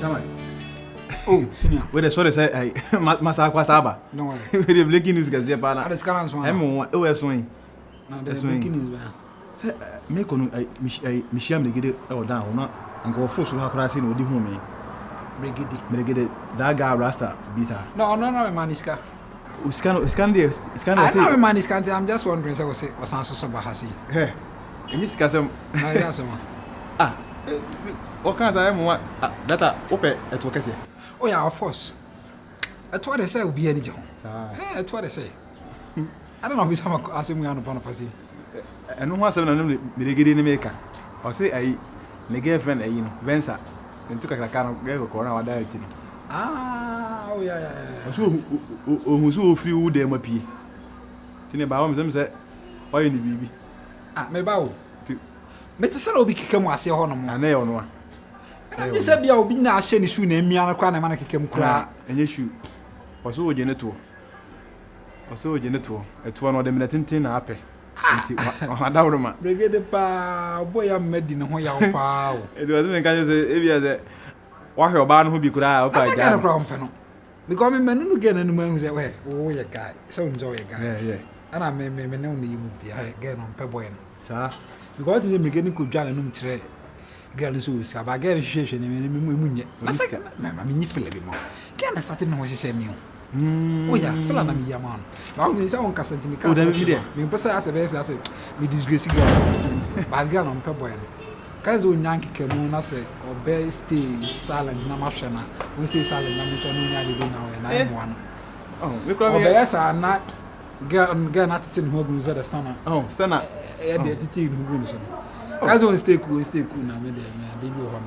Chama. Oh, senior. Where the sorry say Masa Kwasaba. No worry. With the breaking news gazette pana. I discuss one. Oh, yes, swing. Now there's breaking news. Say make on Michelle Megye or down not and go force to have seen with home. Megye that guy Rasta Bita. No, Maniska. It's kind of I know Maniska. I'm just wondering say was answer so bahasi. Hey. In this case, what kinds of what that open at what say? Oh, yeah, of course. That's what they say will be any job. That's what they say. I don't know if I'm asking me on a passy. And no one said, Megye in America. Or say, I negate friend, you know, Venza, and took a kind of girl corner or directing. Ah, oh, yeah. So, who few them appear. Tin about them say, why in the baby? Ah, me bow. Mr. Salobi come was your honor, and they on one. I said, you'll be now sending soon and me on a corner man can cry. And you shoot. Or so genital. Or so genital. At one of them letting tin happy. I doubt my brigade pa boy, I'm made in a way. It was when I say, if you had a walk your barn who be could I got a crown panel. Because me men again and moons away. Oh, yeah, guy. So enjoy a guy. Yeah. And I may only move the again on Peboyan. Sir, because the beginning could join a room tray. Girl is always have a girl situation in a second. I mean, you feel a bit more. Can I start in what you say? Oh, yeah, fill on me, man. Now, there's someone casting to me. Me, Passa as a base, I said, me disgrace girl. But girl on Peboyan. Kazo Yankee came on, say, or bear stay silent, Namashana. We stay silent, Namashana, and I am one. Oh, look at me. Yes, I'm not. Girl not sitting home with the stunner. Oh, stunner. The attitude who wins. Kazo stay cool, now, me there, they do one.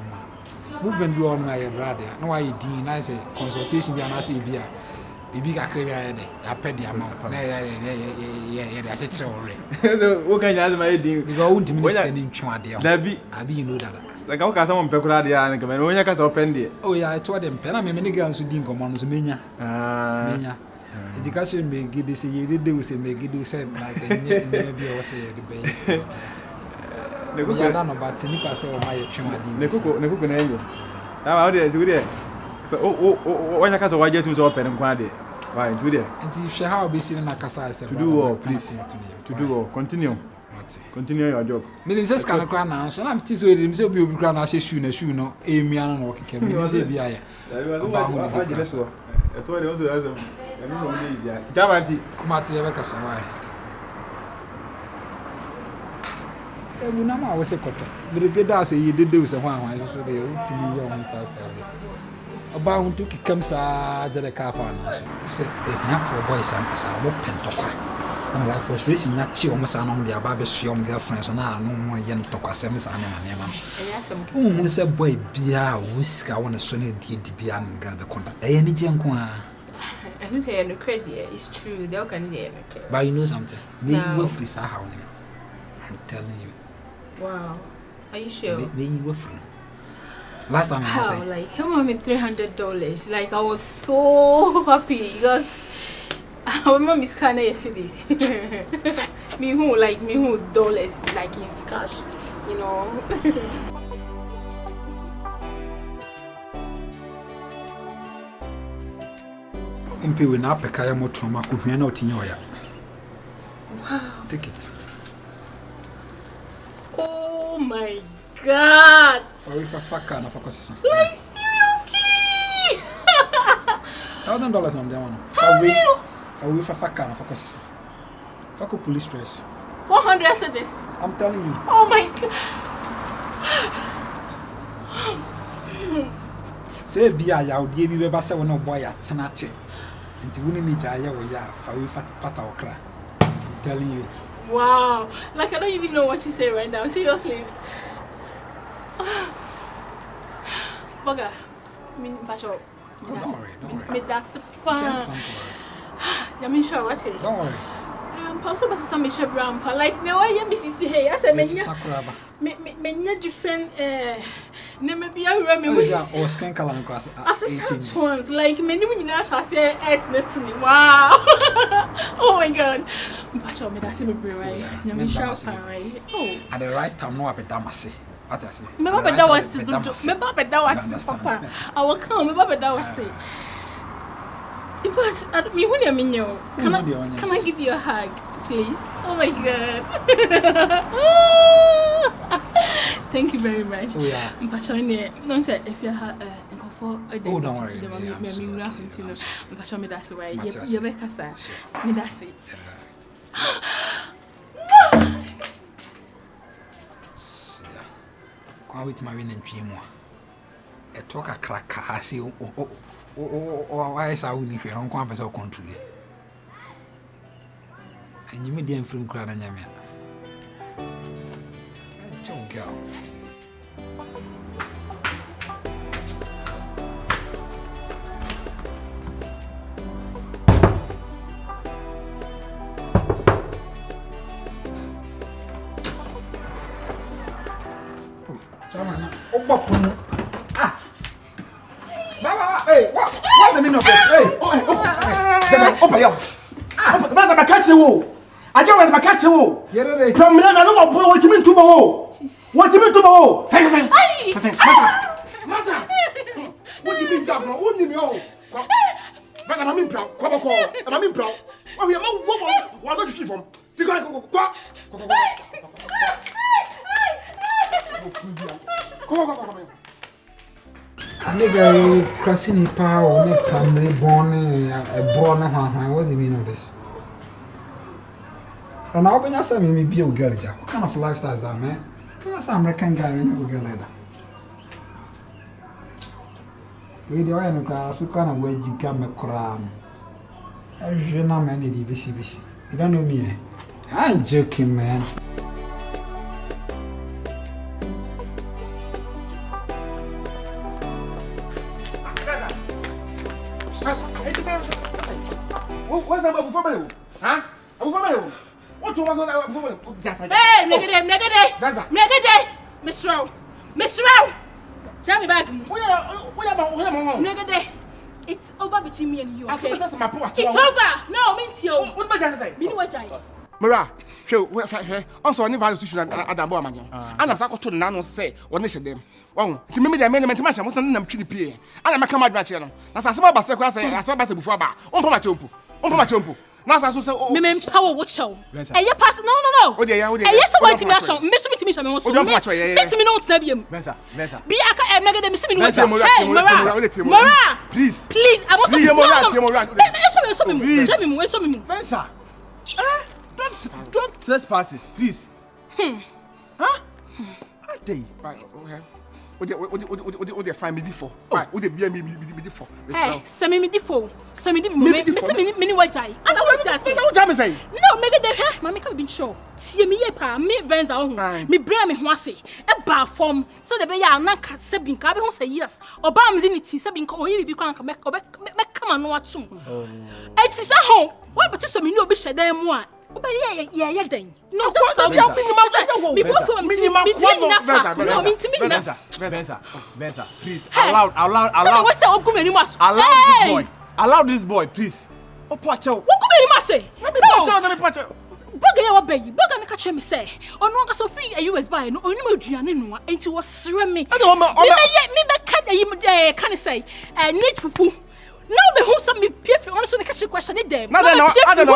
Movement do on my brother. No, I did. I say consultation, and I say, beer. Bibi ka krebe ayede ya pedi amount na ya ya say already. So what can you ask my din because won't minister nim twade abi you know that like how can someone pekura dey and come when you can open there. Oh yeah, I told them pen na me many girls din come on so menya menya education me give this year they say me give say like maybe I was say the bay ne ya da no but ni ka say o ma ye twade ne kuko na enyo how dey do there. When you can watch it to open and quiet. Why do there? And if you have been seen a casa, to do all, please. To do all, continue. Continue your job. Ministers can cry now, so I'm teasing him. So be grand as a shoe, no, a man and walking can be a about I told you to have Javanti, Matty Evacasa. I was a cutter. But if you say you did do some one, so they will tell you your stars. About to come sa the car for us. Said a half for boys and as I open to no life was racing that she almost on the above young girlfriends and I no more young talk as Sam and name. Miss a boy be a whisker on a sunny deed be and gather contact. Any junk one. I look at the credit, it's true, they can hear. But you know something, me will free how I'm telling you. Wow, are you sure? Me you were free. Last time I was like, he gave me $300. Like, I was so happy because I remember Miss Kana yesterday. me who dollars like in cash, you know. Umpe we na pekaya moto ma kuhia na otinyoya. Wow. Take it. Oh my God. For faka na fakosisa. Like seriously? $1,000 na mdiamano. For faka na fakosisa. Fako police stress. 400 cedis. I'm telling you. Oh my God. Say bia ya odi bi beba se wona boy atena che. Nti woni ni ja ya wo ya fa we pata okra. I'm telling you. Wow. Like I don't even know what to say right now. Seriously. Boga, Pacho. Don't worry. That's fun. Just don't worry. I'm sure what's it? Don't worry. Also, but some Michelle Brown, like now I am Mrs. Hey, I said, many different, maybe I remember or scan color class. As ones, like many when you shall say, it's not to me. Wow. Oh my God. But that's a right. Oh, at the right time, no, I'll be damasi. What I say? Me papa that was me papa that was papa. I will come. Me papa that was say. In fact, me when you mean you, can I give you a hug, please? Oh my God. Thank you very much. Oh yeah. No sir, if you have for a day don't worry. Me that's why you be kasa. Me that's it. Kwa wit ma win ntwi mu a. E to kakra ka ase o why sa woni hwe no kwa pese o control. Anyi me dem from kra na nyame. Don't go. Hey, what's the meaning of this? Hey, open your. That's my catch you. I don't want my catch you. Yeah, from me, I know what you mean to go. What you mean to go? Say, Master. What do you mean, Jack? What do you mean? But I'm in proud. Come on, I'm in proud. Oh, we are not what do you from? The guy go. Come. Nigga, crossing power, ne primary born a born. What's the meaning of this? And I'll be not saying me be a girl. What kind of lifestyle is that, man? That's an American guy, we never get like that. We do I know African and where you come a crown. I don't know many DBC. You don't know me. I'm joking, man. What's that about family? Huh? About family? What you want to family? Just like hey, Megye. Miss Row. Tell me back. Megye. It's over between me and you. Okay? It's over. No, me too. What am I just saying? Me know what I. Mara, show where also any value situation at the boy man. And I'm to the nano say, what is them? Oh, to me, the amendment to my son, I'm to the PA. And I'm a command channel. As I saw Bassa, I saw Bassa before. On my chompo. Now, I saw so. Me power watch show. And you pass. No. Oh, yeah. And yes, I want to make action. Miss me, I want to. Let me know what's not him. Venza. Be a Megye, miss me. Mara. Please. I want to see you. Please. Venza. Don't trespass, please. Huh? How day? Right, okay. What they find me for? Right, what they be me for? Hey, send me for. Me what I want to say. What you say? No, Megye the hair. Mommy can be sure. See me pa, me Venza on. Me bring me ho ase. E ba form. So the be ya na ka se bin ka be ho say yes. Oba me dignity se bin ka oyi bi kran ka me come no atum. E ti se ho. Why but so me no be sheda mu a. Oba yeah den. No, don't tell me minimum. Me both for minimum. Venza, please. Allow. What's that ogun many mas? Allow this boy, please. Oh, Pacho. What come many mas say? Let me Pacho. Boga ya baby. Boga na catch me say. Ono ka so free a US buy no oni ma aduane no enti wo sere me. Me can say need fufu. No, be who some me pay on so the catch question it them. I don't know. I don't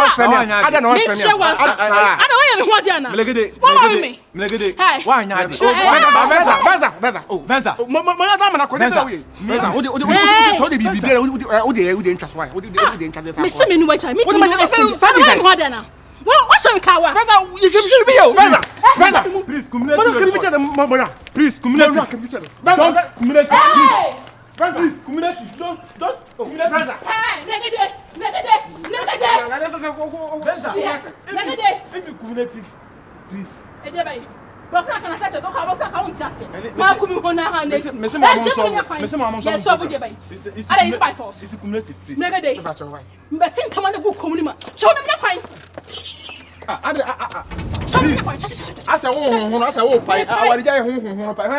Megye. Why not? Venza. Oh, Venza. Please, Please, community. Don't. Venza. If you community, please. But I can say so how I won't just say. How come you want to hand it? It's by force. It's community, please. Megye. But think come on the book community. Show them your point. I said,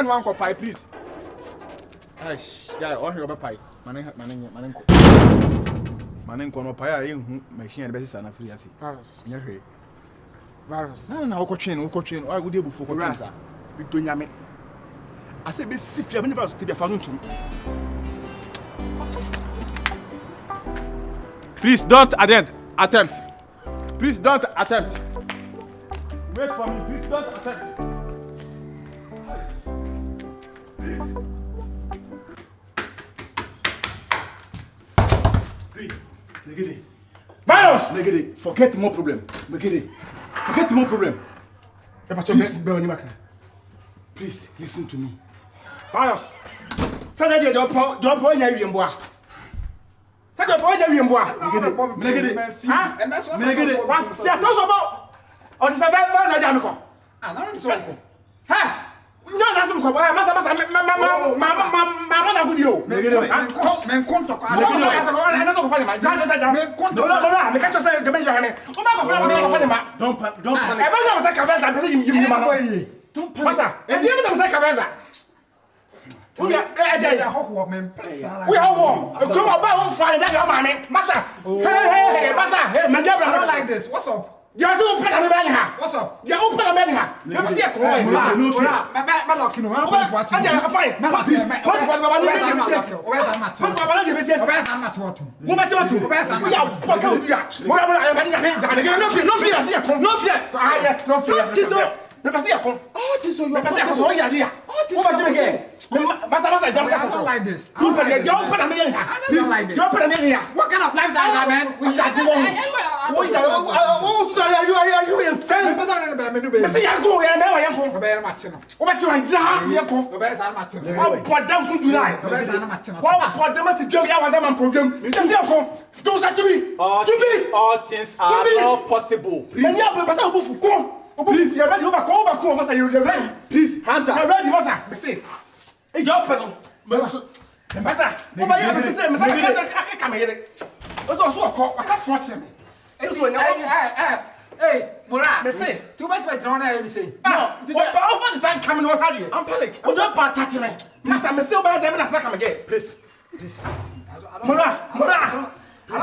I pie, please. Yeah, all here about pie. Manenko no pie, you machine and basis and a free as Paris. Virus. No, coaching. I would able for Rasa. Between Yame. I say be see fear me never to be found to. Please don't attempt. Please don't attempt. Wait for me. Please don't attempt. Please. Please. Megye. Virus! Megye, forget more problem. Megye. Forget more problem. Please listen to me. Virus. Saturday don't pour in your boy. Take a boy in your boy. Megye. And that's what's Megye. What's your about? On the survivors, I jam. I'm so cool. Ha! No, that's what Mama good you. Men conto kwa. Don't panic. I don't like this. What's up? You are open a man here. What's up? You open a man here. Let me see a call. No fear. I'm watching. I don't like this. What kind of life that man? Are you insane? All things are not possible. Please, you're ready. You're ready. Please, Hunter. You're ready, Massa. See, you're open. Massa, I can't hear it. What's also a call? I can't watch him. Hey, Mura, me say. Too much by drone, I say. No, but offer the sun coming on here. I'm panic. What don't part touch me? Massa, I'm still bad. I'm not coming again. Please. Mura. You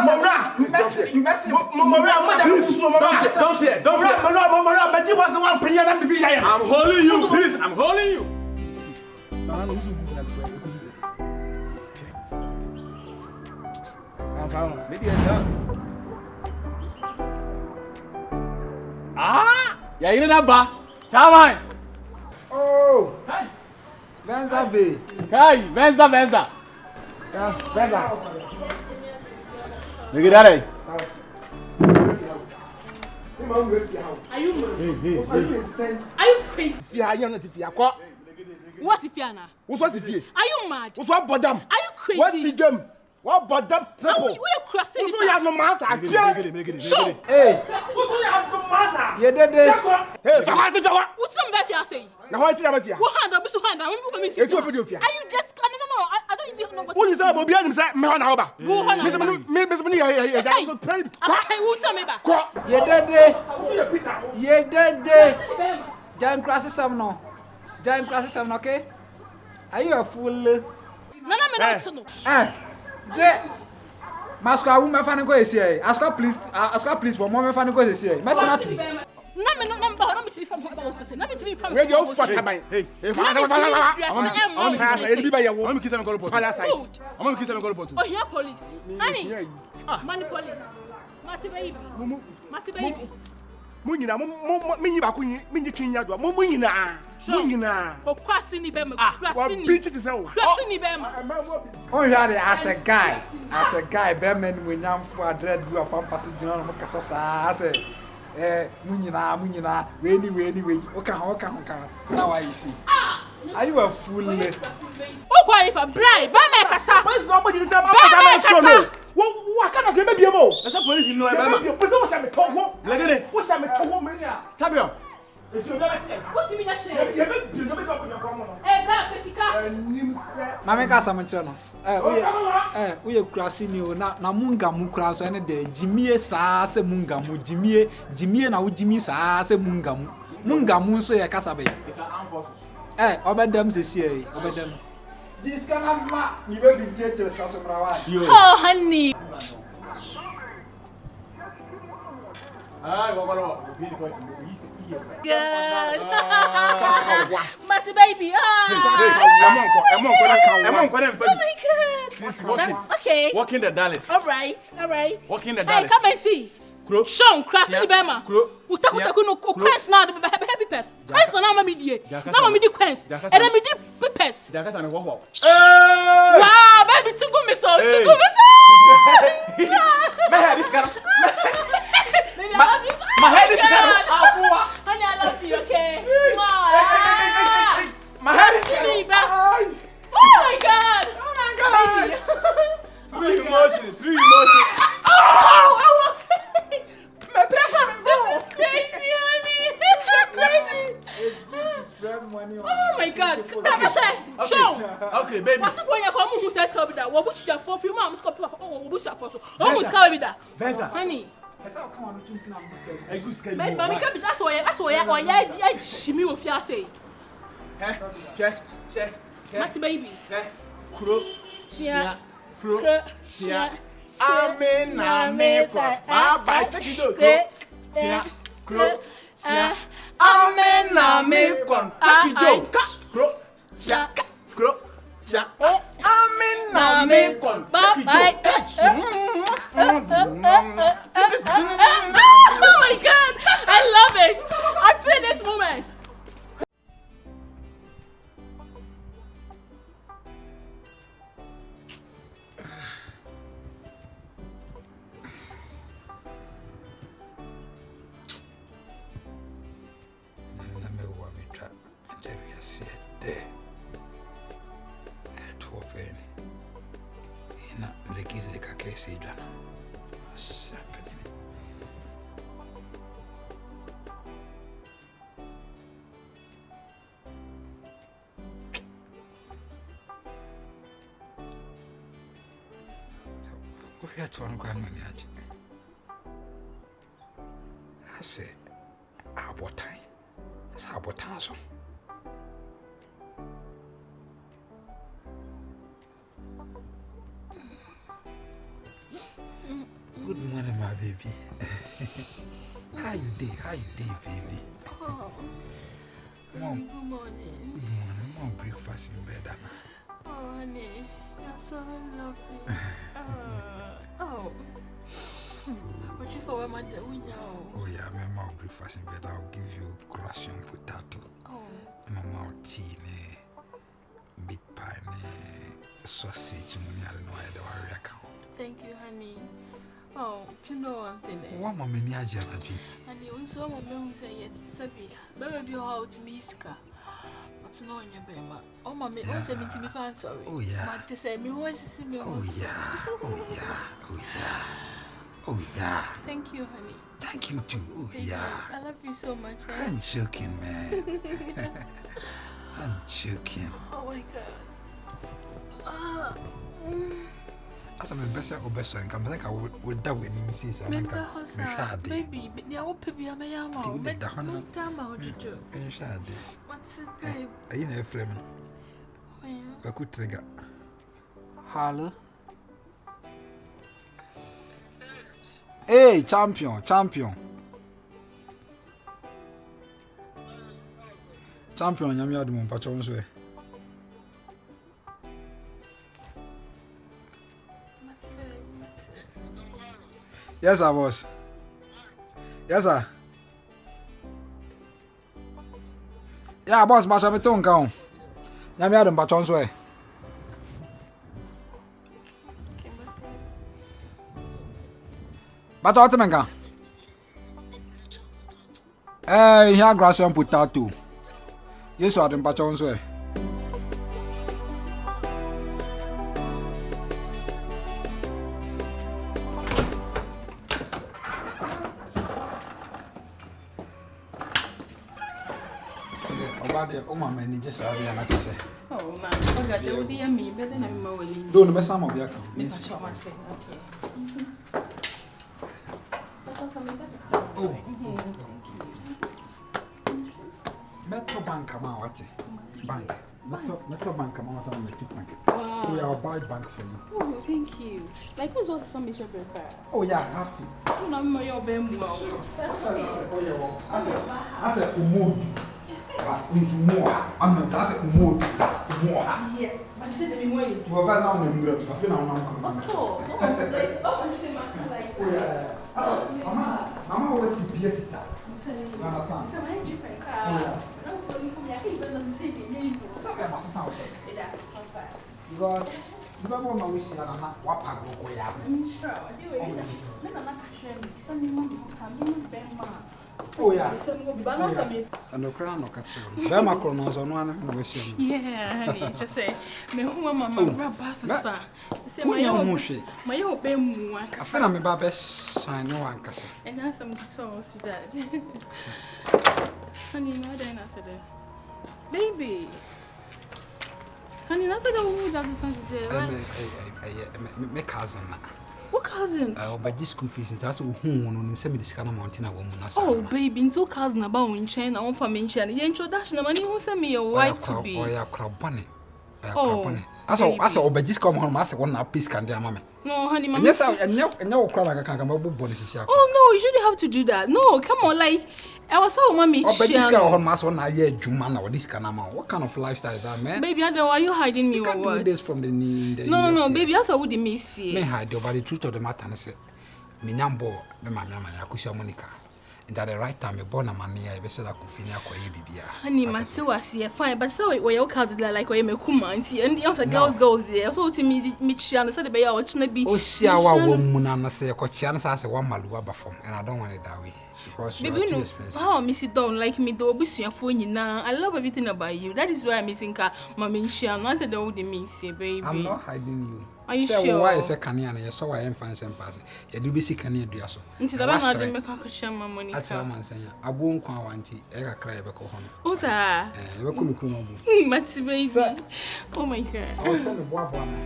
messing. Don't fear. But you was the one paying them to be here. I'm holding you, please. I'm holding you. Yeah, you know that come on. Oh, Venza B. Kai, Venza. Yeah, Venza. Look at that. Are you mad? Are you crazy? Yeah, you're not if you are. What's if you're not? What's if you? Are you mad? What's what bottom? Are you crazy? What's the gem? What bottom? We're crossing What's you have no master? Sure. Hey, What's you have no master? you did it. Hey, for what is it? What's some bad you say? Now what is it? What hand up? What hand up? Are you just no? I don't even know what. What is that? Bobby, I'm saying, me on over. Go on. Miss Money, Okay, who tell me back? You did it. You did it. Giant crosses some no. Giant crosses some okay? Are you a fool? No, me no. Masquerade woman fan go here. Ask her please for more fan go here. Match not. No, me no see from what. No me see from. Where you fuck about? Hey, I'm kiss him call report. I'm kiss him call report. Oh, here police. Honey. Money police. Mati baby. Munyina, minyi ba kunyi, minyi kinya do. Munyina. Munyina. O kwasi ni be me kwasi ni. Bitch is now. Kwasi ni be ma. Oh, really, as a guy, Bearman, we now for dread do a pampas general Mocassa. I say, Munina, way. Okay. Now I see. Are you a fool? Oh, why if a bribe? Bama kasa. What's nobody to tell me? What kind of game be mo? That's a police in no Alabama. What's up with Tom? Look at it. What's up with Tom? Tabio. If you never check. What do you mean that shit? You don't talk with your common. Back with the cats. Mamma Casamachonos. We are crossing you na munga mukras and the Jimmy sa se mungamu, Jimmy na Jimmy sa se mungamu. Mungamu so ya casabe. It's an armed forces. Obedem this year, obedem. This kind of ma, you will be theaters, Casamara. Oh, honey. Ah, good. My Matty baby. Come on. Oh my God. Please walk Okay. Walk in the Dallas. All right. Walk in the Hey, Dallas. come and see. Sean, cross the Bema. Utaku no quench now the happy pest. Quench na mama die. Na mama di quench. And then me di pepes. Jacket and wow. Wow, baby, too good me so. My head is got. Baby, I love you. My head is got. Honey, I love you, okay? Wow. My head is got. Oh my God. God. Baby. Three emotions. This is crazy, honey. This is crazy. Oh my God. Sean. Okay, baby. What's the point of who says that? What was your for few months? Oh, what's your for? Oh, what's going that? Venza. Honey. Come on, A good scale. Baby, come that's why I shimmy with your say. Check. Matty baby. Kro. Chia. Amen. Bye. Take it out. Kro. Amen. Take it out. Kro. Amen. Bye. Oh my God. I love it. I feel this moment. Where to on grandma? I say, about time. That's how about time. Good morning, my baby. How you day, baby? Oh, Mom. good morning. Mom, breakfast in bed, Anna. Oh, honey, you're so lovely. Oh. What you for my dad? Oh, yeah, my mom breakfast in bed. I'll give you corazon potato. Oh. Mama, tea, meat pie, sausage, I don't know why the warrior account. Thank you, honey. Oh, do you know one thing? One moment, I just Honey, when someone will say yes, Sabi, baby, you how to miska. But no, in your bema. Oh, mamma, don't say me to be sorry. Oh, yeah. But to say me, what's see me? Oh, yeah. Thank you, honey. Thank you, too. Oh, yeah. I love you so much. I'm joking, man. I'm joking. Oh, my God. As I'm a better and come back, I would die when you see something. Baby, they are open. We are my arm. What's it, babe? Are you a friend? I could trigger. Hello. Hey, champion. Champion, I'm your demon patrons way. Yes, I was. Yes, sir. Yeah, boss, but I'm a tongue count. I'm your patrons way. But what am I? Here, grass and potato. Yes, I am patrons way. Oh, my man, just out there, like I say. Oh, man, I got the idea me better than my willing. Don't mess up, okay. Oh, Metro Bank, come out, what? Bank. Metro Bank, come out, some bank. Wow. We are buy bank for you. Oh, thank you. Like, who's also some mission prepare? Oh, yeah, I have to. You know, my your bem well. I said, mood. But more. I'm not that's more. Yes, but say the more you. Well, that's not I'm going to feel now. Mama always see PS. I'm telling you. Understand? It's a very different crowd. No, for you, I can't even say the name. Something must sound That's not bad. because you don't want to wish you what pack go ya. I'm sure. I do it. I'm not sure. Some money, some Oh yeah. and the crown no catch you. Be my chronos on one and wish you. yeah, honey, just say, me who mama grandpa sir. Say My own shit. my hope mu I feel I'm about best sign no one can say. and that's some songs that. Honey, no then I said baby. Honey, that's the who does the song say. Me cousin. What cousin? But this school fees that's who on send me this kind of mountain woman. Oh baby, into cousin about in China on for mention. The introduction of money who send me your wife to be. Oh yeah, crab bunny. Oh, I saw but just come home as one piece can dear mamma. no, honey, mama. Yes, and no crab I can't come up with bonus. Oh no, you shouldn't have to do that. No, come on, like I was so mommy. Oh, but this guy on mass one year Juman or this kind of man. What kind of lifestyle is that, man? Baby, I don't know why you hiding me You or can't do what? this from the No, baby, that's what me see. Me hide but the truth of the matter is me nyambo me mama akusia Monica. And at the right time me born a man here be say that could finish akoye bibia. Honey, man, say was here fine, but so where your cousin like where me kuma auntie and the other girls there. So to me she and said the be watch na be. Oh, see our woman and say ko chian say one maluwa bafom and I don't want it that way. Because baby, you know how I miss it down like me do busu phone now. I love everything about you. That is why I'm missing ka mama Shia. I said the old me say baby. I'm not hiding you. Are you sure? Why is a canyon and you saw why I'm fine and pass it? You do be sick and you do so. Into the one I didn't make a share my money. That's a man saying, I won't come one tea, I cry back home. Oh, sir. Welcome to Kumo. Much baby. Oh my god. I'll send a boy for me.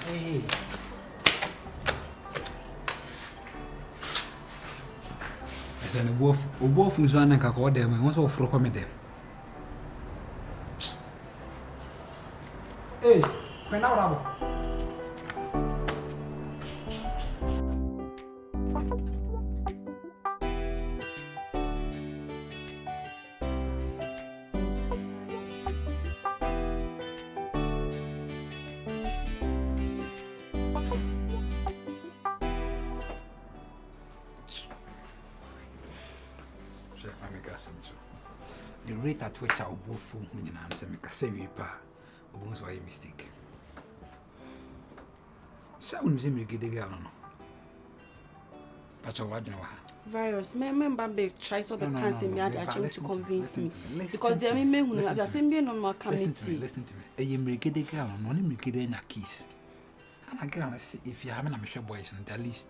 Hey. I said, both is one and call them and also for come them. Hey, find out. The rate at which I will go for when you answer me, I say, we won't a mistake. Sounds in me get the girl. But you what? Virus, member big tries all the cancer me actually to convince me. Because there are men who are the same being on my committee. Listen to me. A get the girl, no one get in a kiss. And I get if you haven't a Michelle boys and at least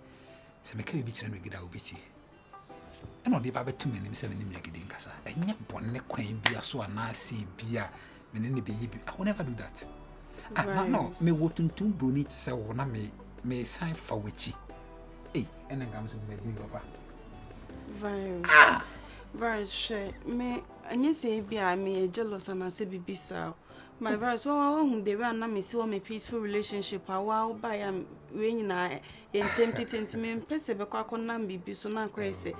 some make a bitch and we get out busy. And on the Baba 2 men 7 in Casa, and yet bonnet quain be a so a nasty beer, meaning the baby. I will never do that. No, me wouldn't too bruni to say when I may sign for witchy. Eh, and then comes to me. Virus, share me, and you say, be I me jealous and I say, be so. My virus, oh, they ran me so me peaceful relationship. A while by am when I tempted me and press a back on Nambi, so now crazy.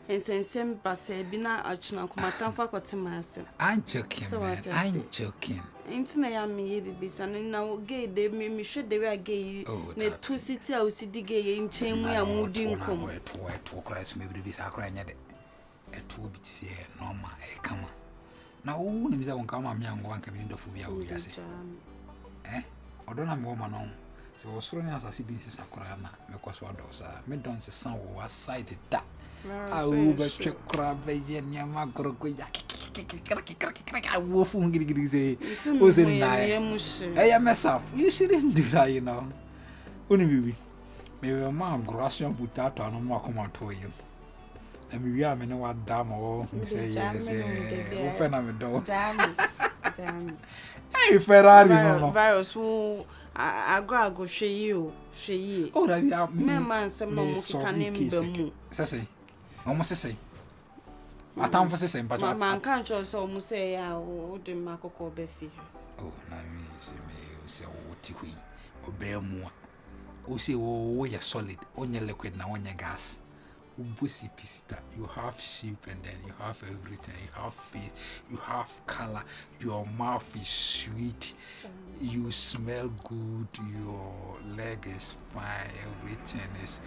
And send Basse Bina Archna Comatan Facotimas. I'm joking, I'm joking. Intina ya me baby son now gay they me should they were gay. Ne 2 city I was gay in chain we are moving come. Where to Christ maybe this are crying at it. A 2 bits here, normal, a come on. Now, who names I won't come on me and one coming in the phobia. Eh? I don't have woman on. So, as soon as I see this is a crana, because what does me don't say some was sided that. I will check crab and Yamagro. I will phone getting say, was it I am myself. You shouldn't do that, you know. Only maybe a man grassy and put out on a more come out to you. And we are no what damn or say yes, open a door. Damn. Hey, Ferrari, mama. Virus who ago she Oh, that you me man some no can name them. Say, almost say. I time for say, but man can't just almost say, oh, the Marco Befias. oh, na me say, oh, Tiwi, or bear more. Oh, say, oh, you're solid, on your liquid now on your gas. Bussy pista, you have sheep and then you have everything, you have face, you have color, your mouth is sweet, you smell good, your leg is fine, everything is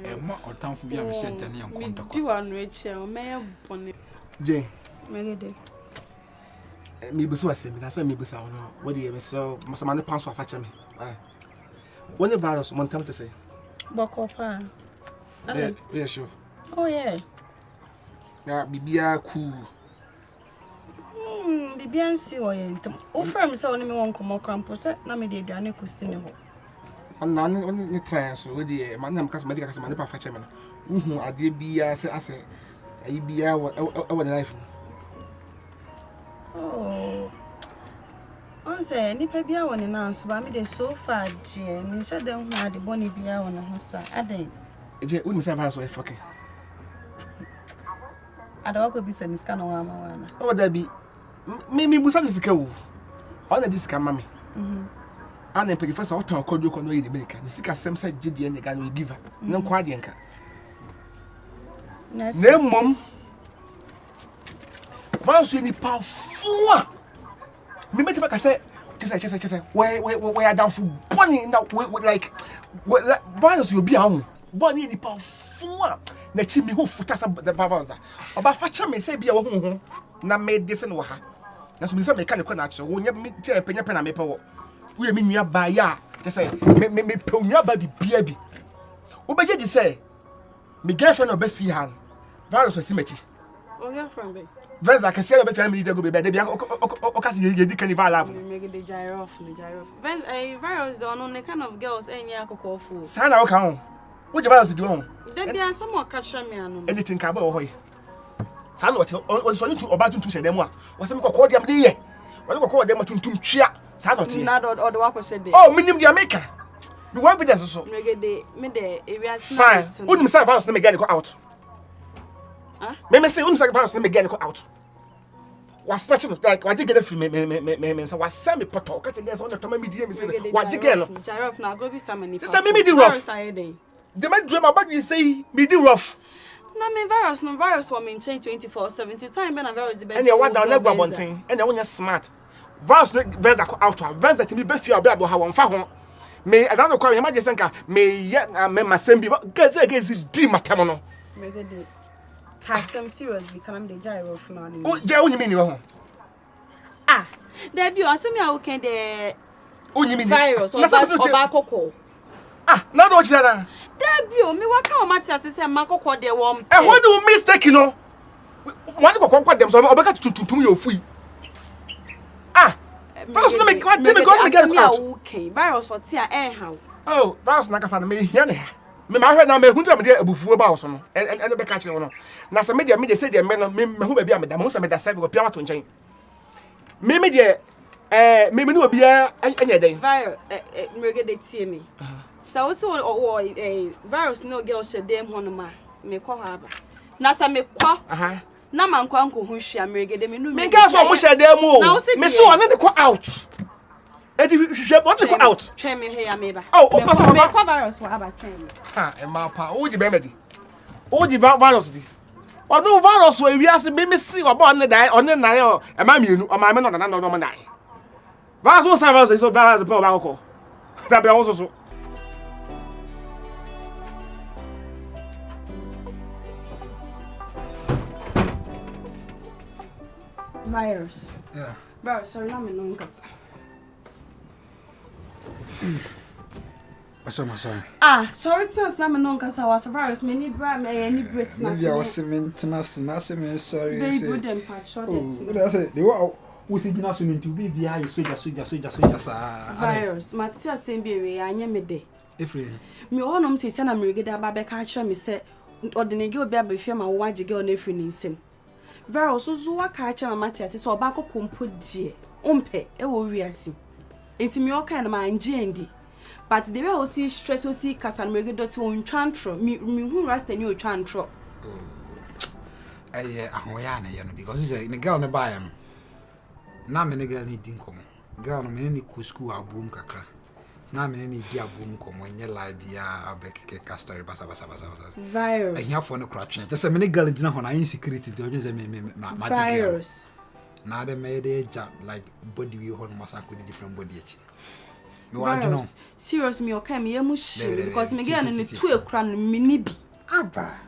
and more or time for you sent any on contact. Do one rich, may Jane. Megye. Me busu ase me say me busa no. What do you so man pounds of afa me. When the virus one time to say. Bokopa. Yeah, sure. Oh yeah. Yeah, bibia cool. Bibia nsi wo yentam. O frame say oni me won komo krampo say na me de aduane kusti ne ho. On ni try so we dey man nam kasa medical kasa man pa fa che me no. Uhu ade bia say ase ayi bia e the life. Oh. On say nipa bia won na nso ba me de so far je me sha dem hu ade boni bia won ho sa aden. Eje we me say virus we fucking. Adawa ko bi se ni scan wa ma wana. Oh that be me busa de sika wo. On the sika ma me. Ana pegi fasa otan kodu ko no yi America. Ni sika sem say gide ne ga no give her. Ne kwa de nka. Na mom. Virus ni powerful. Me meti baka say chese we are down for bunny now we like virus you be ahun bunny ni powerful na chi me ho futa sa the virus da oba fa cha me say bia wo hu na me disen wo ha na so me say me ka ne kwa na che wo nya me che penya pena me pe wo wo me nua ba ya say me pe nua ba bia bi wo beje di say me girlfriend oba fi han virus asi machi O girlfriend be Venza can see the family go be there be o kasi ye di carnival love. Megye the gyro. Venza virus the one kind of girls enya akokofo. Sana o kan. Wo je virus do on. Dem bia some more catch me anu. Anything ka ba o hoy. Sana o so ni tu oba tuntum se dem a. Wo se me kokko dem de ye. Wo kokko dem tuntum twia. Sana o te. Na do the wa ko se de. Oh, minim dia maker. Me want evidence so. Megye de me de area fine. Unim say virus na me get out. Me say unim say virus na me get out. Was touching like what you get from me so was semi poto catch against on the time media me say what you get no gyro na go be some ni sister me the rough the man dream about you say me the rough na me virus for me change 24/7 time na virus the best and you what down na gba bonten and you want smart virus virus out virus that me be fear be abo ha won fa ho me I don't know kwa me ma senka me me masembi geze di matam no me get Kasem serious because I'm the gyro for now. Oh, you mean you ho? Ah, there be on me I can the you mean virus or bakoko. Ah, na do chira. There be me wa ka o mati ase say makoko de wom. Eh, what do you mistake no? What go kwa dem so obeka tuntum ye ofui. Ah, virus no me kwa me go me get out. Okay, virus or tia how. Oh, virus na kasa na me hia ne. Me ma hwe na me hunta me de abufuo ba wo so no en be ka kire wo no na se me de say de me no me hu ba bia me da mo se me da sai go pia wato nchen me de me no obi anya den virus Megye de tie me so so virus no girl she dem ho no ma me ko ha ba na se me ko na man kwa nko hu hwia Megye de me no me ka so mo she dem o me so on the ko out Eti what to go out? Train me here me ba. Oh, o pass me ko virus wa aba train. Ha, e ma pa. O ji be me di. O ji virus di. O no virus we wi ase be me si obo on die, on na yo. E ma mienu, o ma me no na no mo die. Virus o virus so virus pe o ba ko. Da be o so. Virus. Yeah. Virus, sorry na me no nkasa. Sorry. Ah, sorry since na me no nkasa was virus me ni bra me any breath na. Maybe I was 17 na me sorry. They good and patch short it. But I say they were we say gina so nti be bia you soja sa. Virus, Matia sembe we anya me de. Efre. Me honom say na Megye da ba be ka kire me say odinege obi abefia ma wo agege on efri ni nsem. Very so waka acha mama ti ase so oba kokompo die. Ompe e wo wiase. Enti me oka na ma anje ndi. But the way I see stress, we see Casan Megye on chantro. Me who rest any o chantro. Because he's a girl na buy him. Na me girl ni din komo. Girl no me ni ku school abum kakra. Na me ni di abum komo enye live bia abekeke castor basa. Virus. Ehia for no kra twen. Just me girl gina ho na insecurity to just me magic. Virus. Na de me dey job like body we ho no masako different body echi. Virus. Serious me okay me emu because me get no two ekura no mini bi. Aba.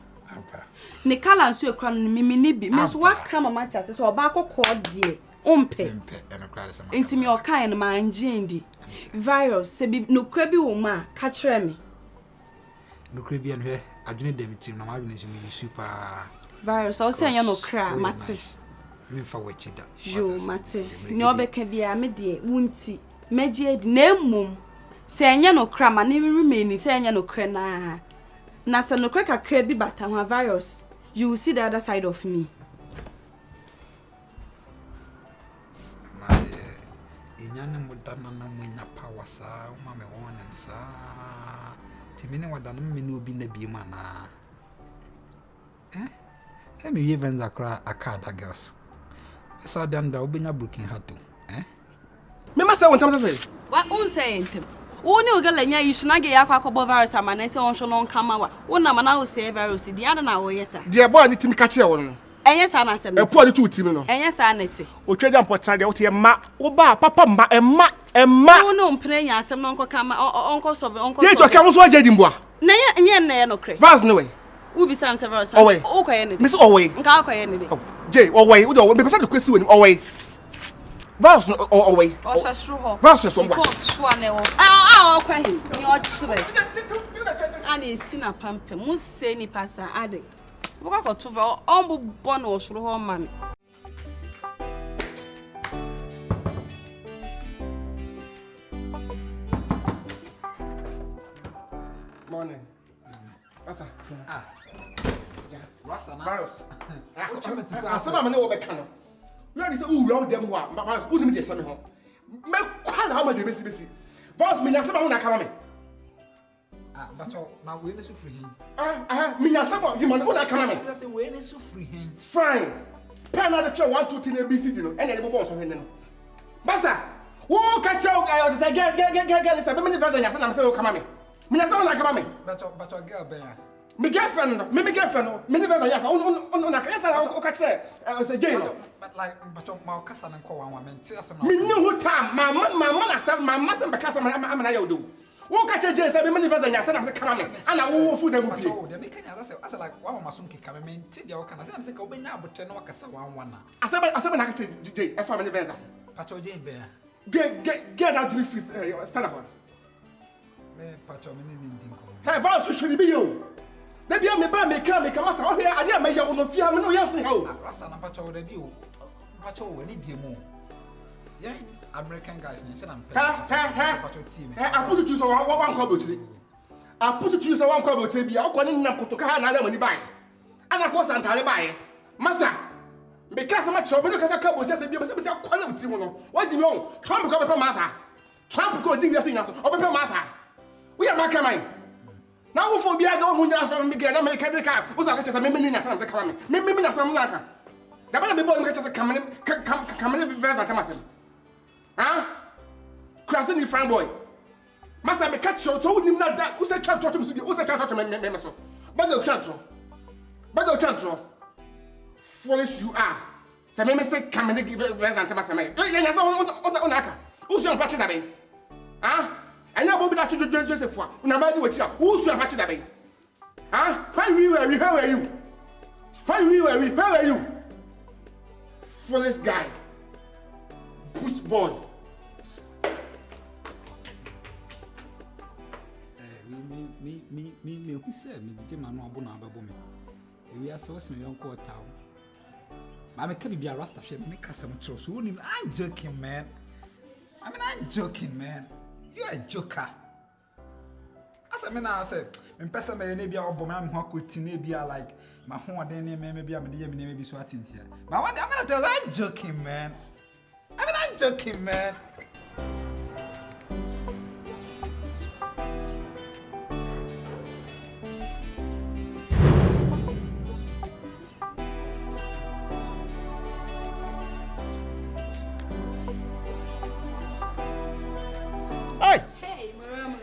Ne kala nso ekura no mini bi. Me so waka mama ti ate so oba akokọ die. Ompe. Enti me okay no ma anjendi. Virus se bi no kra bi wo ma ka kire me. No kra bi anhwe adwene dem tim na ma adwene so me super. Virus o se anya no kra mate. Me fa wachi da. Jo mate. Ne obeka bia me de wunti. Megye di na mmom se enye no kra ma ne remain se enye no kra na se no kra kakra bi bata ho virus you will see the other side of me na enyane modana na munya power sa ma me won nsa timini wadana me ne obi na bi mana me we venza kra akada girls esa danda obenya broken heart me masa won tam say what un say entem woni ogalanya issue na ge yakwa akobo virus amana say on hwo no nkama wa wona mana wo say virus di ada na wo yesa de boy ni tim ka kire won enye sa na asem e ko de tu tim no enye sa na ti otwede important de wo te ma wo ba papa ma emma wo no mpre nya asem no nko kama onko solve onko ye to ka wo so agedi mboa na nye na ye no kre vas no way wo bi san say virus o koye ne miss o way nka koye ne de je o way wo do me pesa de kwesi woni o way vas no o way o shashru ho vas so mboa ko so na wo o kwa hi ni o chire ani sina pampe musse ni pasa ade boka ko to on bu bono o shuru ho mami morning asa Rasta na virus o chama ti sa asema me ne wo be ka no we are say who round them ho virus who nim dey shame ho me kwa na how much dey besi virus me nyasema wo na kama me bacho na we ne so free hin me nyasema you man wo na kama me I say we ne so free hin fine pen na the 1 2 3 abcd no ene dey bo so hen no basa wo ka chao I say get say me ne virus nyasema na say wo kama me nyasema na kama me bacho girl ben ya my girlfriend me never yes on na kasa o ka che say jay no but like bacho ma kasa na nko wan men ti asem na me new who time mama na say mama say be kasa amana ya odo wo ka che jay say me never yes na say kama me ana wo fu da mu pie bacho de me kanya say like wa mama sum kika me ti de o kana say ka obenya abotre na wakasa wan na asaba na ka che jay e fa me never bacho jay ben get that drink free stand up me bacho me ni ndinko hey va so shiri bi yo da bia me ba me kama sa o hia ade a me ya no fia me no yes ha o rasta na bacho da bi o bacho wo ni die mu yeah American guys ni say na bacho team I put it to so one kwa bochiri I put it to so one kwa bochiri bia o ko ni nam kotoka ha na ada mani bai ana ko santare bai masa me kasa ma cho me no kasa ka bochiri se bia be se kwa na team no waji me on Trump ko be pe masa Trump ko di wi ase nyaso o be pe masa we are makamai na wo fo bia ga ho nya asam me ga na me ka be ka wo sa ka chesa me nya asam se kama me nya asam na ka da ba na me bo me ka chesa kama me verse atamasem krase ni fine boy masa me catch you to nim na da wo se chat to me so wo se chat to me so ba go chat foolish you are se me se kama me verse atamasem e nya asam on aka wo so on patch da be and now Bobby that you Joseph for. Una ma di we chia. Who so about that be? Why were you? How are you? How are you? Foolish guy. Push boy. Me who said me the man no abona ababo me. We are so sne yon ko taw. Ma me ka bi a rasta hwe me kasa mo tro so woni I'm joking man. I'm joking man. You a joker. I said, I said, Mpesa me ne bia obom na me ho akoti na bia like my ho den ne me bia me dey me ne be so atintia. But one day I'm gonna tell you, I'm joking, man. I'm joking, man.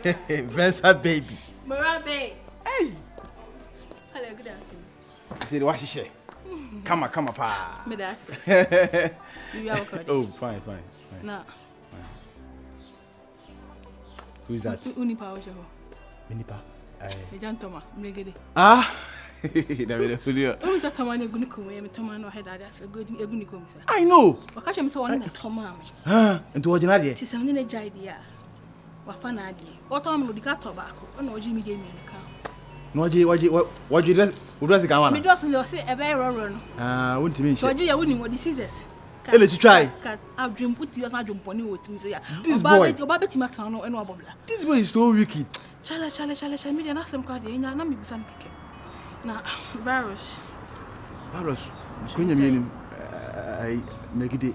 Hey, Vanessa baby. Marabe. Hey. Hello, good afternoon. I said, what's she? Come on, pa. Medasa. You are okay. Oh, fine. No. Who is that? Unipa Ojo. Unipa. Jantoma, Megye. Ah. David, Who is that Tomani Gunikum? I am Tomano head for good Egunikum. I know. What catch him so on Tomami? Ah, and to ordinary. Tis a minute idea. Wafanadi. What time would you got tobacco? Oh no, Jimmy gave me an account. No, what you dress the Kawana? Me dress and say a bear run. Ah, wouldn't mean So, I wouldn't what this is. Let's try. I've dreamed put you as I jump on you with me. This boy, Babette Maxano and Wabla. This boy is so wicked. Chala, me and ask some card, and I'm maybe some kick. Now, Barros, when you mean, I make it,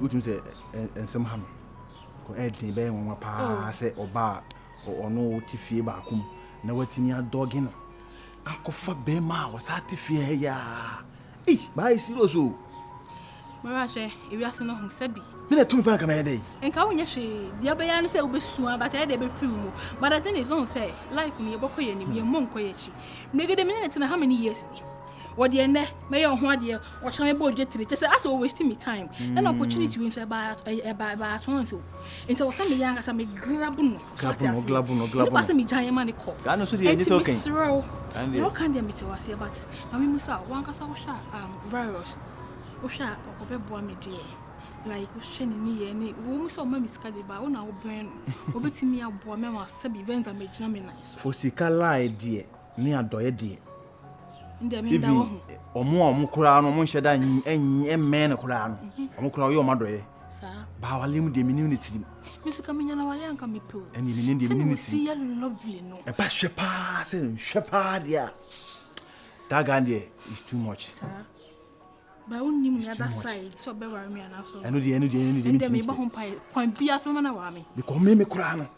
what say, and some ham. Go ahead, they my pa, say, or bar, or no tiffy bacum. Now what me a dog in. Uncle Fabema was at tiffy, ya. Each by Siroso. Mirage, if you ask no who said be. Me 2 pound come a day. And come when you say, the Abayan say, will be soon, but I never feel. But I think it's not say, life in your book, and your monk, make it a minute and how many years. What the end, may your one dear, watch my boy get to it, just as always wasting me time. An opportunity to inside by a so. Until some young as I may glabuno, glabuno, me giant money call. I know, so it's okay. And you can't get me to us here, but I mean, Miss Out, one cast our shot, virus. Osha, or boy, me dear. Like, Shanny me, and it won't so mammy scuddy by one hour brain. Obey me a boy, mamma, sub events I made nice. For Sika lie, dear, near Doya dear. Even or more crown or Monshada and man crown. I'm crown your mother. Sir, Bow limb the immunity. Mr. Camino, I can be poor. And even in the immunity. See a lovely no. A pass shepherd and shepherd, yeah. That Gandhi is too much. Sir, by only the other side, so bear me and also. I know the energy, and they may be home pie, point be as woman around me. Because me crown.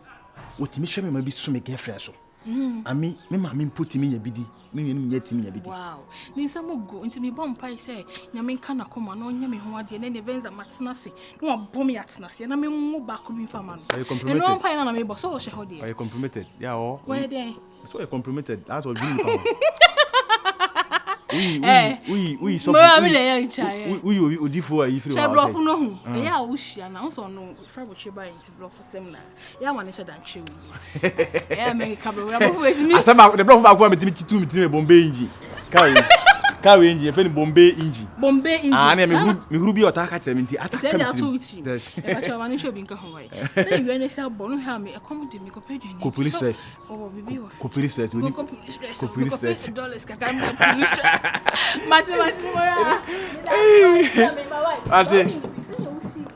What me show me may be so make a fresh. I mean, me put him in a biddy, meaning yet in a biddy. Wow, then some will go into me bomb pie say, Yamin canna come on, Yami Howard, and then events at Matsnasi, no bomb at Snasi, and I mean, move back could be for man. Are you compromised? No pie on a maybe so she hold you. Are you compromised? Yeah, or where they? So you're compromised. That's what you we so we differ if you are bluff no yeah wushi na so no frabo cheba into bluff seminar yeah one should dan chew yeah me kabro we bluff with me asama the bluff back me timi 2 Bombay engine carry engine fe ni Bombay engine ah na me huru bi ota ka kire me nti ataka me yes e ba chawa ni show bi nka ho wai say you any say bono ha me accommodate me ko pay you ko police stress oh bibi wo ko police stress we ko police stress $50 ka ka me police stress mate moya ate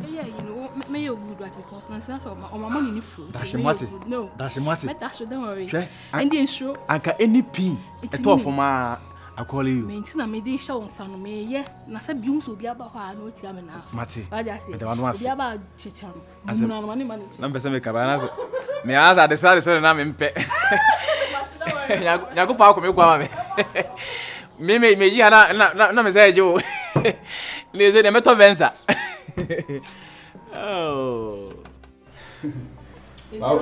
you know me you good at because na sense of my money ni fruit that's mate no that's mate that's don't worry and the show anka any pin at all for my I call you. Me na me dey show nsano me ye na se bi unso bi aba ho a no tia me na. Mate. Ba ja se. Bi aba chicha no. Mu na no mani. Na mpese me kaba na so. Me aza de sare na me mpe. Nyago pa ko me kwa me. Me yi na me say jo. Le ze de meto venza. Oh. Wow.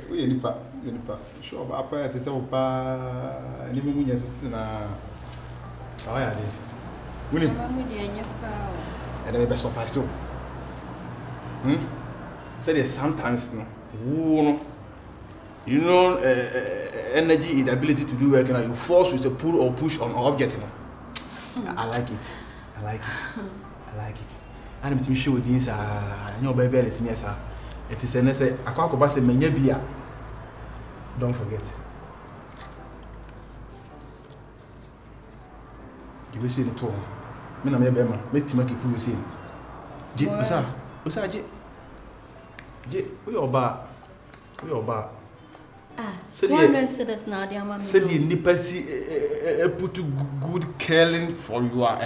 Oui, il n'est pas. Sure, après, tu sais pas, ni vous n'y assistez na. Ah ouais, allez. Oui. Elle avait pas surprise. So there's sometimes no. No. You know, energy is the ability to do work, and you force with a pull or push on object. I like it. And I'm sure this. You know, baby, let me say. It is a necessary. I say Megye. Don't forget. You will see the tour. Me na me be ma. Me ti make you see. Je, osa je. Je, we oba. 200 cedis now, dear mammy. Said the nipasi put good caring for your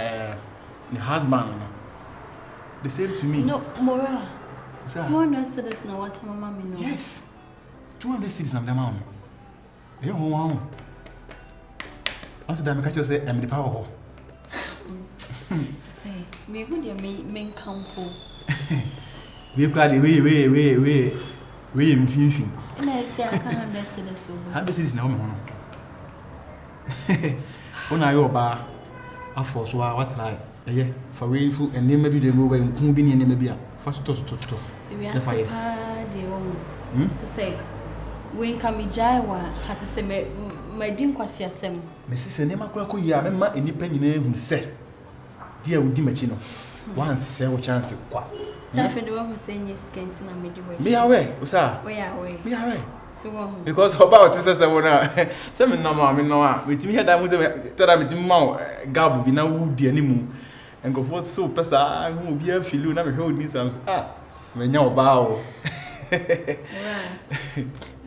husband. The same to me. No, Mora. 200 cedis now, what mamma know? Yes. 200 cedis now, the mom. You know, once the catcher say, I'm the power. Say, me good, your main campo. We cried we in fin. And I say, I can't understand this over. How does this now? When I go bar, I force what like, for rainful and then maybe they move and combine and maybe a first to. We are so hard, to say, when can be Jaiwa, has a semi, my dinquasia sem. Mrs. Nema Craco, ya, mamma, any penny who said, dear Dimachino, one sell chance of quack. Something the one who saying yes, Kenton and midway. Me away, sir. We are away. Me away. So, because about this as I want some no mamma, no, with me had that was that with mouth, gab be now wood anymore. And go for so pesa, who will be a filu, never hold these arms. When you bow.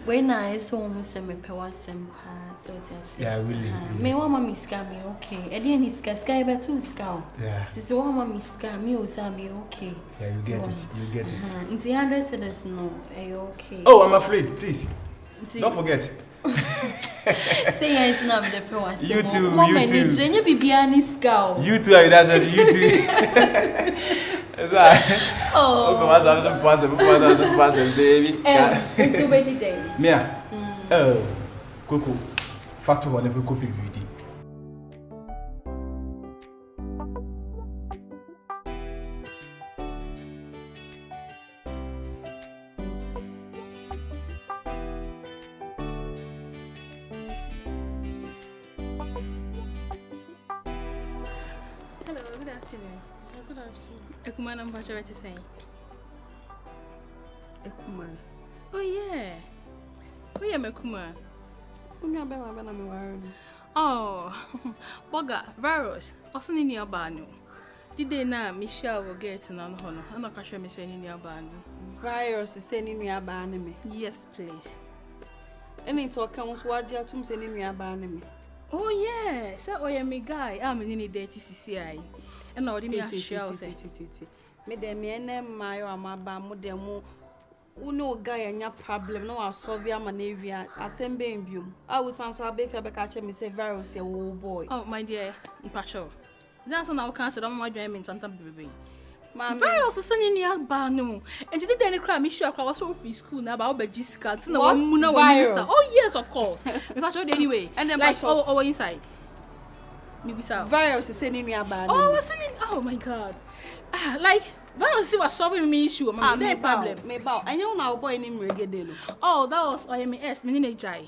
When I saw Mr. Mepewa Sempa, so it's yeah, really. May one mammy scam me, okay. And then he's sky by 2 scow. Yeah. It's one mammy scam me, or Sammy, okay. Yeah, you get it. You get it. It's the 100 cedis, no, okay. Oh, I'm afraid, please. Don't forget. Say it's not the Pewa Sempa. You too. Mama, you Jenny Bibiani scow. You too, that's you too. Oh, I'm possible, baby. It's already day. Mia. Oh, Coco. Factor one every copy reading. Hello, good afternoon. Good afternoon. Ekuma number to say. Ekuma. Oh yeah. Oh yeah, Mekuma. Oh, Boga, virus. Also in your banu. Did they now Michelle will get in on honor? I'm not sure Michelle in your banu. Virus is sending me a ban. Yes, please. And it's what comes what you are sending me a ban. Oh yeah, so oh yeah, me guy. I'm in any dirty CCI. And I didn't share. Me dem me my or my bam demo. Uno guy and your problem no I solve your manavia. Assemble in I would answer a baby catch me say virus a old boy. Oh my dear, Pacho. That's on our council on my dream in Santa Baby. Virus is sending your banu. And today then cry me sure I was so free school now about Bejiscats. No one virus. Oh yes, of course. Pacho anyway. And then like oh inside. Virus is sending me a ban. Oh, what's sending? Oh my god. Like virus was solving me issue. No problem. Me bow. And you now boy named Regedelo. Oh, that was IMS, Minijai.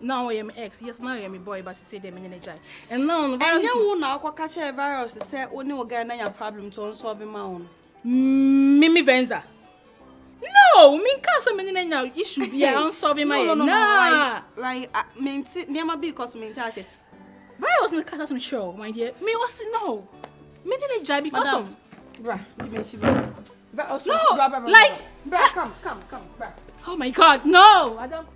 Now I am X. Yes, now I am a boy, but say them Minijai. And now and you now catch a virus say only organize your problem to unsolve my own. Mimi Venza. No, me can't so many now issue be unsolving my own. Nah. Like me never be because me say virus no catch some show, my dear. Me was no. Me didn't jai because of bruh, no, like, bruh, come, bruh. Oh my god, no! I don't.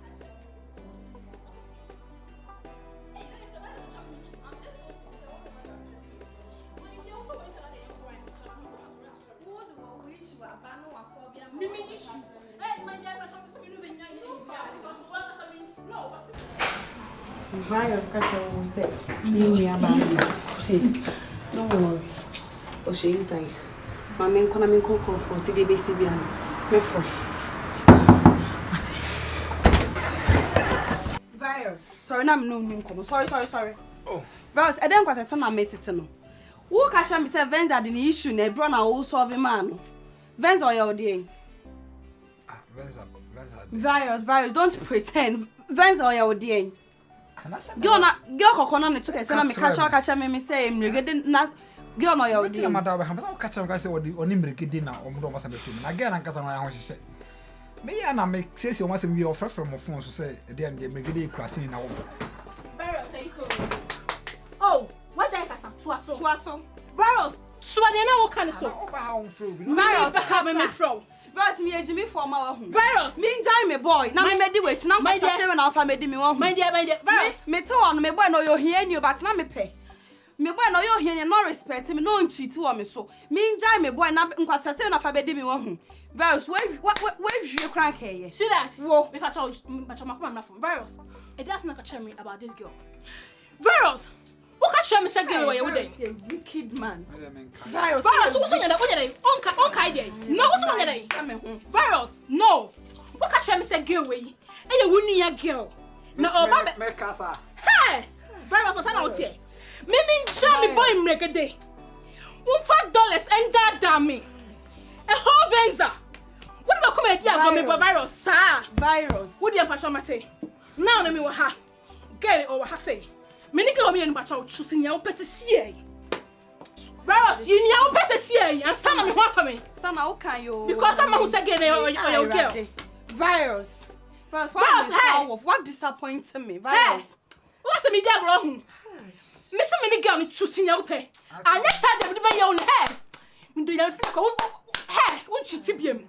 Virus catcher will say, don't worry. Oh, she inside. My main call for today, baby. Virus. Sorry, I'm no. Sorry. Oh. Virus, I don't quite some mate it no. Who catch me say Venza the issue ne bro na wo solve man. Venza or your day. Venza. Virus, don't pretend. Venza or your day. Girl kokona ne took say na me catch me say me get na girl no your day. Madam, I'm catch am say oni mrekedi na omdo masa betu. Na girl na kasa na ho hye. Me ya na me say o masa we offer from phone so say e dey mrekedi krasini na wo. Virus say ko. Oh, what I kasa to aso. To aso. Virus, So I know what kind of so. Virus come me from. Virus me ejimi for ma hu. Virus. Me enjoy me boy. Na me medi wait na me say na ofa medi me hu. My dear, virus. Me te on me boy no yo hia ni but na me pe. Me boy no yo hia ni no respect me no cheat wo me so. Me enjoy me boy na nkwasa say na ofa medi me hu. Virus we hwie kran ka ye. See that? Wo. Me pacho makoma na from. Virus. It does not tell me about this girl. Virus. What can show me say girl where you dey? Wicked man. Virus, what's on your day? On day. No, what's on your day? Virus, no. What can show me say girl where you? And you wouldn't your girl. No, me casa. Hey, Virus, what's out here? Me show me boy Megye. $1,500 and that damn me. A whole venza. What about come here for me, Virus? Sir, Virus. What do you pacho mate? Now let me wa ha. Girl or ha say. Many girl me and pacho choosing your PCCA. Virus, you know PCCA and some of me want me. Stand out can you? Because someone who said your girl. Virus. What disappoints me? Virus. What's the media wrong? Miss many girl choosing your pay. And next time they will be your hair. Do you feel hair? Won't cheat him?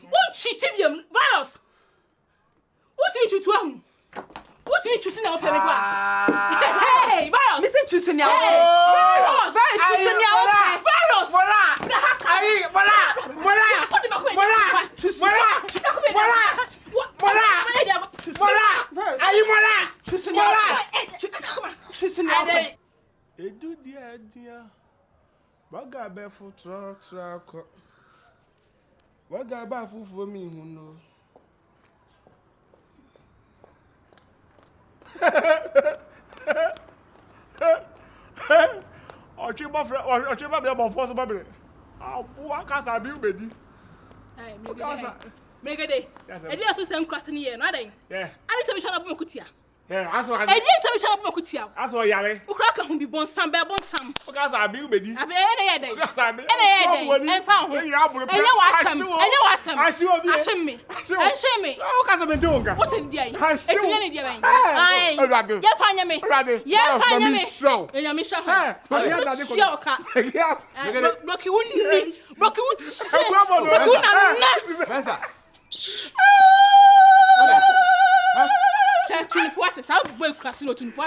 Won't cheat him? Virus. What do you do to him? What do you choosing your pay? Hey, Virus. Missing choosing your pay. Virus. Choosing your pay. Virus. Edu dia. Waga be fu tra ko. Waga ba fufu mi hu no. Ochiba be bo force babere. Abu akasa bi ubedi. Hey, Megye. Edi aso sem kwase ni ye no adan. Yeah. Ani se bi chana bo kutia. Yeah, aso adi. Edi se bi chana bo kutia. Aso yare. Ukra ka hu bi bonsam be bonsam. Akasa bi ubedi. Abi ene ye den. Akasa bi. Ene ye den. Enfa ho. Enye wasam. Ashim me. Akasa me ntonga. What in dia? Etinye ne dia ben. Ai. Ye fanya me. Ye fanya me. Enya me sha ho. Si oka. Bloki wunni. Bloki wut. Bloki na. Pensa. What is how boy crossing or 24?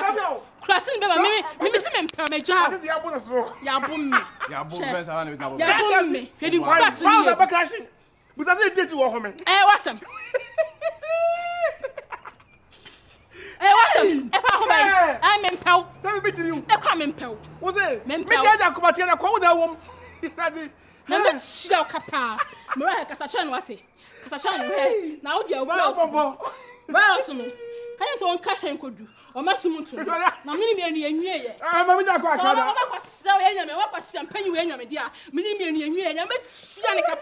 Crossing baby, me see me per me job. What is your bonus row? Ya bum me. Ya bum pensa na me na. Ya bum me. He didn't cross me. How's that crashing? But that's it date you for me. Wasam. Wasam. If I home I'm in pau. Say me to you. E kwa me pau. What's it? Me ja kuma tie na kwa da wom. Na me sia kapa. Me wa kasa cha no ate. Kasa cha no he. Na wo dia virus no. Can you say one cash and could do? Or Massumutu? Now, many men, I'm a minute. I so enemy, what was some penny when you're dear? Many men, and I met Sianica.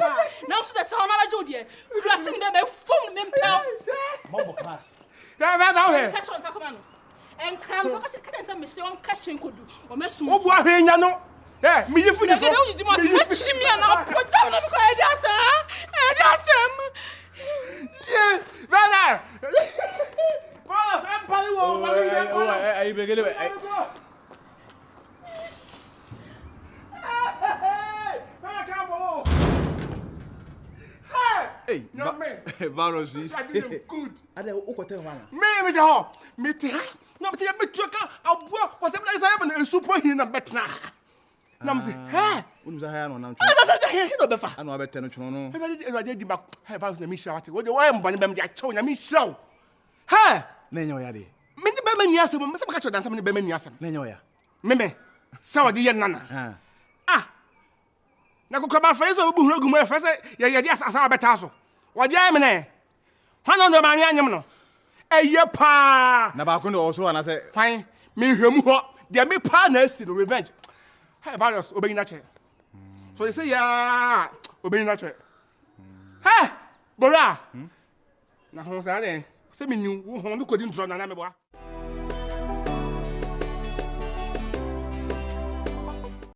Now, so that's how I do, dear. Crossing them a phone them Mobile class. That's how here. Catch on Pacamano. And cram for some Miss One cash and could do. Or Massum. Oh, what are you? Yeah, me if you don't want to touch me and I'll put down on the yeah, brother. I'm probably Hey, Virus is good. I don't know what to Me ho. Me te ha. No be me tuka abuo was say say na super hin na betna. Na me say, "Hey, unu za haya no na I don't say he no be fa." Anu abete no twono no. Everybody di back. Hey, Virus na me show ati. Wo de why mbani bam di achew na me show. Hey, na enyo ya de. me ni be mani asem, me say ka chodan sam ni be mani asem. Na enyo ya. Me say odi ye nana. Na kokoma friends o bu huragu mu friends ye di asasa beta so. Wo je me ne. Hwana no ma anyam no. Eye pa. Na ba ko no so na say. Hwan me hwemu ho. De me pa na asi no revenge. Hey, Virus obey na che. So they say ya obey na che. Hey, bora. Na ho sa de. Se me nyu wo ho no kodi ntro na na me boa.